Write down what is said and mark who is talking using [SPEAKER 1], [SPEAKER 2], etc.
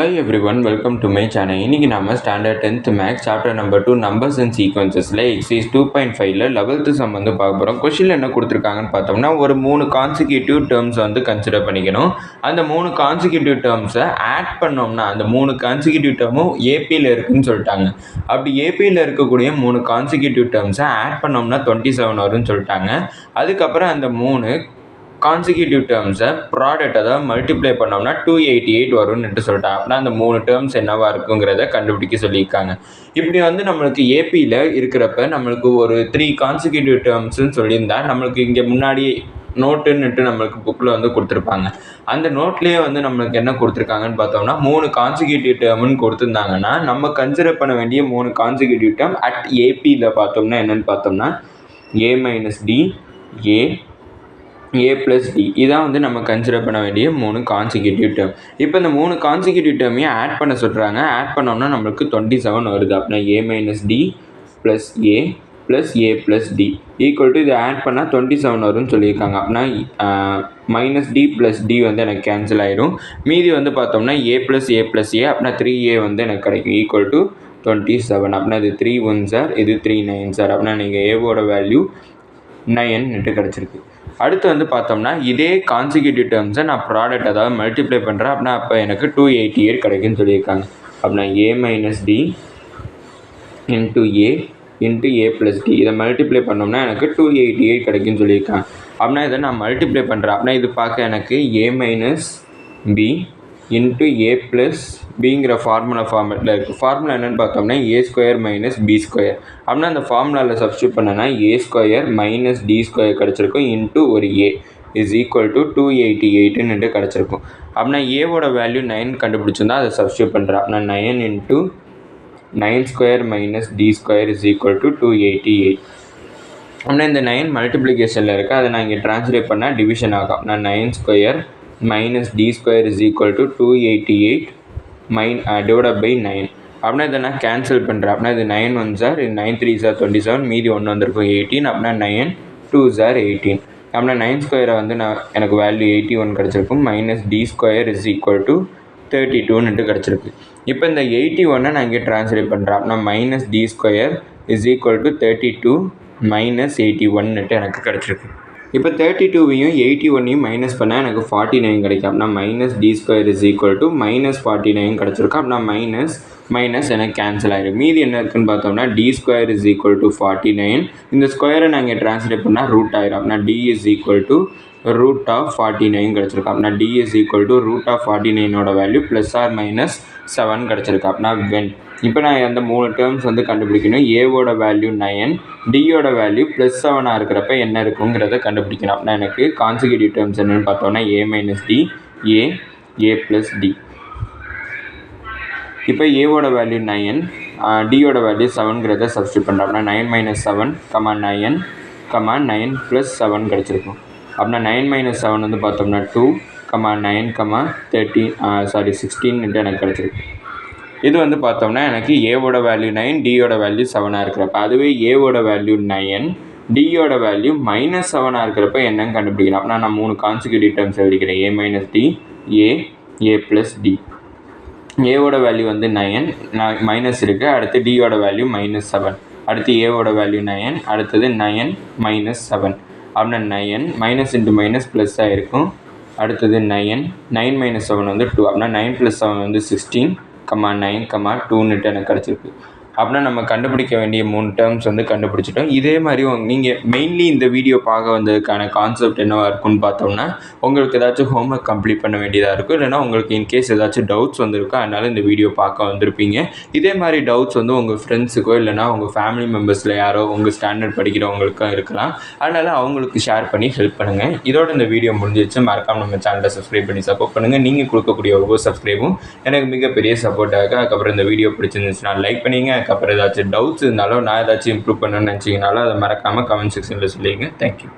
[SPEAKER 1] Hello everyone, welcome to my channel. இன்னைக்கு நாம standard 10th maths chapter number 2 numbers and சீக்வன்சஸ்ல exercise 2.5ல 11th sum வந்து பார்க்க போறோம். क्वेश्चनல என்ன கொடுத்திருக்காங்கன்னு பார்த்தோம்னா ஒரு மூணு கான்சிக்யூட்டிவ் டேர்ம்ஸ் வந்து கன்சிடர் பண்ணிக்கணும். அந்த மூணு கான்சிக்யூட்டிவ் டேர்ம்ஸை ஆட் பண்ணோம்னா அந்த மூணு கான்சிக்யூட்டிவ் டேர்மும் ஏபியில் இருக்குன்னு சொல்லிட்டாங்க. அப்படி ஏபியில் இருக்கக்கூடிய மூணு கான்சிக்யூட்டிவ் டேர்ம்ஸை ஆட் பண்ணோம்னா 27 வரும்னு சொல்லிட்டாங்க. அதுக்கப்புறம் அந்த மூணு கான்சிக்யூட்டிவ் டேர்ம்ஸை ப்ராடக்ட் அதாவது மல்டிப்ளை பண்ணோம்னா 288 வரும்னு சொல்லிட்டாங்க. அப்படின்னா அந்த மூணு டேர்ம்ஸ் என்னவா இருக்குங்கிறத கண்டுபிடிக்க சொல்லியிருக்காங்க. இப்படி வந்து நம்மளுக்கு ஏபியில் இருக்கிறப்ப நம்மளுக்கு ஒரு 3 கான்சிக்யூட்டிவ் டேர்ம்ஸ்ன்னு சொல்லியிருந்தா நம்மளுக்கு இங்கே முன்னாடி நோட்டுன்னுட்டு நம்மளுக்கு புக்கில் வந்து கொடுத்துருப்பாங்க. அந்த நோட்லேயே வந்து நம்மளுக்கு என்ன கொடுத்துருக்காங்கன்னு பார்த்தோம்னா 3 கான்சிக்யூட்டிவ் டேர்ம்னு கொடுத்துருந்தாங்கன்னா நம்ம கன்சிடர் பண்ண வேண்டிய 3 கான்சிக்யூட்டிவ் டேர்ம் அட் ஏபியில் பார்த்தோம்னா என்னென்னு பார்த்தோம்னா a minus d a plus d இதான் வந்து நம்ம கன்சிடர் பண்ண வேண்டிய 3 கான்சிக்யூட்டிவ் டேர்ம். இப்போ இந்த 3 கான்சிக்யூட்டிவ் டேர்மையும் ஆட் பண்ண சொல்கிறாங்க. ஆட் பண்ணோம்னா நம்மளுக்கு 27 வருது. அப்படின்னா a minus d plus a plus a plus d equal to இதை ஆட் பண்ணால் 27 வரும்னு சொல்லியிருக்காங்க. அப்படின்னா மைனஸ் டி ப்ளஸ் டி வந்து எனக்கு கேன்சல் ஆகிடும். மீதி வந்து பார்த்தோம்னா a ப்ளஸ் ஏ ப்ளஸ் ஏ அப்படின்னா 3a வந்து எனக்கு கிடைக்கும் ஈக்குவல் டு 27. அப்படின்னா இது 3 1 சார், இது 3 9 சார். அப்படின்னா நீங்கள் ஏவோட வேல்யூ 9 கிடச்சிருக்கு. அடுத்து வந்து பார்த்தோம்னா இதே கான்சிக்யூட்டிவ் டேர்ம்ஸை நான் ப்ராடக்ட் அதாவது மல்டிப்ளை பண்ணுறேன். அப்படின்னா அப்போ எனக்கு 288 கிடைக்குன்னு சொல்லியிருக்காங்க. அப்படின்னா a minus d into A plus d இதை மல்டிப்ளை பண்ணோம்னா எனக்கு 288 கிடைக்குன்னு சொல்லியிருக்காங்க. அப்படின்னா இதை நான் மல்டிப்ளை பண்ணுறேன். அப்படின்னா இது பார்க்க எனக்கு a minus B into A plus பிங்கிற ஃபார்முலா இருக்குது. ஃபார்முலா என்னென்னு பார்த்தோம்னா A square minus B square. அப்படின்னா அந்த ஃபார்முலாவில் சப்ஸ்டியூட் பண்ணனா A square minus D square கிடச்சிருக்கும் இன்ட்டு ஒரு ஏ இஸ் ஈக்குவல் டு 288 கிடச்சிருக்கும். அப்படின்னா ஏவோட வேல்யூ 9 கண்டுபிடிச்சிருந்தா அதை சப்ஸ்டியூட் பண்ணுறேன். அப்படின்னா 9 into 9 square minus D square is equal to 288. அப்படின்னா இந்த 9 மல்டிப்ளிகேஷனில் இருக்குது. அதை நான் இங்கே ட்ரான்ஸ்லேட் பண்ணால் டிவிஷன் ஆகும். அப்படின்னா 9 square minus d square is equal to 288 divided by 9. அப்படின்னா இதை நான் கேன்சல் பண்ணுறேன். அப்படின்னா இது 9 1 சார், இது 9 3 சார் 27, மீதி 1 வந்திருக்கும் 18. அப்படின்னா 9 2 சார் 18. அப்படின்னா 9 ஸ்கொயரை வந்து எனக்கு வேல்யூ 81 கிடச்சிருக்கும். Minus D square is equal to 32 கிடச்சிருக்கு. இப்போ இந்த 81 நான் இங்கே ட்ரான்ஸ்லேட் பண்ணுறேன். அப்படின்னா minus D square is equal to 32 minus 81 எனக்கு கிடச்சிருக்கு. இப்போ 32வையும் 81ஐயும் மைனஸ் பண்ணால் எனக்கு 49 கிடைக்கும். அப்படின்னா minus D square is equal to minus 49 கிடச்சிருக்கும். அப்படின்னா மைனஸ் எனக்கு கேன்சல் ஆகிடும். மீதி என்ன இருக்குன்னு பார்த்தோம்னா D square is equal to 49. இந்த ஸ்கொயரை நாங்கள் ட்ரான்ஸ்லேட் பண்ணால் ரூட் ஆகிடும். அப்படின்னா D is equal to root of 49 கிடச்சிருக்கும். அப்படின்னா D is equal to root of 49ஓட வேல்யூ ப்ளஸ் ஆர் மைனஸ் 7 கிடச்சிருக்கு. அப்படின்னா வென் இப்போ நான் அந்த 3 டேர்ம்ஸ் வந்து கண்டுபிடிக்கணும். ஏவோட வேல்யூ 9, டியோட வேல்யூ ப்ளஸ் 7 இருக்கிறப்ப என்ன இருக்குங்கிறத கண்டுபிடிக்கணும். அப்படின்னா எனக்கு கான்சிக்யூட்டிவ் டேர்ம்ஸ் என்னென்னு பார்த்தோம்னா ஏ மைனஸ் டி ஏ ப்ளஸ் டி. இப்போ ஏவோட வேல்யூ 9, டியோட வேல்யூ 7ங்கிறத சப்ஸ்டியூட் பண்ணுறோம். அப்படின்னா 9 மைனஸ் 7 9 ப்ளஸ் 7 கிடச்சிருக்கும். அப்படின்னா 9 மைனஸ் 7 வந்து பார்த்தோம்னா 2 9 16 எனக்கு கிடச்சிருக்கு. இது வந்து பார்த்தோம்னா எனக்கு ஏவோட வேல்யூ 9, டியோட வேல்யூ 7 இருக்கிறப்ப, அதுவே ஏவோட வேல்யூ 9, டியோட வேல்யூ மைனஸ் 7 இருக்கிறப்ப என்னன்னு கண்டுபிடிக்கலாம். அப்படின்னா நான் 3 கான்சிக்யூட்டிவ் டேர்ம்ஸ் எழுதிக்கிறேன். ஏ மைனஸ் டி ஏ ப்ளஸ் டி. ஏவோட வேல்யூ வந்து 9 மைனஸ் இருக்குது. அடுத்து டியோட வேல்யூ மைனஸ் 7. அடுத்து ஏவோட வேல்யூ 9, அடுத்தது 9 மைனஸ் 7. அப்படின்னா 9 மைனஸ் இன்ட்டு மைனஸ் ப்ளஸ் ஆகிருக்கும். அடுத்தது 9 மைனஸ் 7 வந்து 2. அப்படின்னா 9 ப்ளஸ் 7 வந்து 16, 9 2 எனக்கு கிடச்சிருக்கு. அப்படின்னா நம்ம கண்டுபிடிக்க வேண்டிய 3 டேர்ம்ஸ் வந்து கண்டுபிடிச்சிட்டோம். இதே மாதிரி நீங்கள் மெயின்லி இந்த வீடியோ பார்க்க வந்ததுக்கான கான்செப்ட் என்னவாக இருக்குன்னு பார்த்தோம்னா உங்களுக்கு ஏதாச்சும் ஹோம்ஒர்க் கம்ப்ளீட் பண்ண வேண்டியதாக இருக்கும். இல்லைனா உங்களுக்கு இன்கேஸ் ஏதாச்சும் டவுட்ஸ் வந்துருக்கும், அதனால் இந்த வீடியோ பார்க்க வந்திருப்பீங்க. இதே மாதிரி டவுட்ஸ் வந்து உங்கள் ஃப்ரெண்ட்ஸுக்கோ இல்லைனா உங்கள் ஃபேமிலி மெம்பர்ஸில் யாரோ உங்கள் ஸ்டாண்டர்ட் படிக்கிறவங்களுக்கும் இருக்கலாம். அதனால் அவங்களுக்கு ஷேர் பண்ணி ஹெல்ப் பண்ணுங்கள். இதோட இந்த வீடியோ முடிஞ்சிச்சு. மறக்காம நம்ம சேனலை சப்ஸ்கிரைப் பண்ணி சப்போர்ட் பண்ணுங்கள். நீங்கள் கொடுக்கக்கூடிய ஒவ்வொரு சப்ஸ்கிரைபும் எனக்கு மிகப்பெரிய சப்போர்ட்டாக. அதுக்கப்புறம் இந்த வீடியோ பிடிச்சிருந்துச்சுன்னா லைக் பண்ணிங்க. அதுக்கப்புறம் ஏதாச்சும் டவுட்ஸ் இருந்தாலும் நான் ஏதாச்சும் இம்ப்ரூவ் பண்ணணும்னு நினச்சிங்கனாலும் அதை மறக்காமல் கமெண்ட் செக்ஷனில் சொல்லிடுங்க. தேங்க்யூ.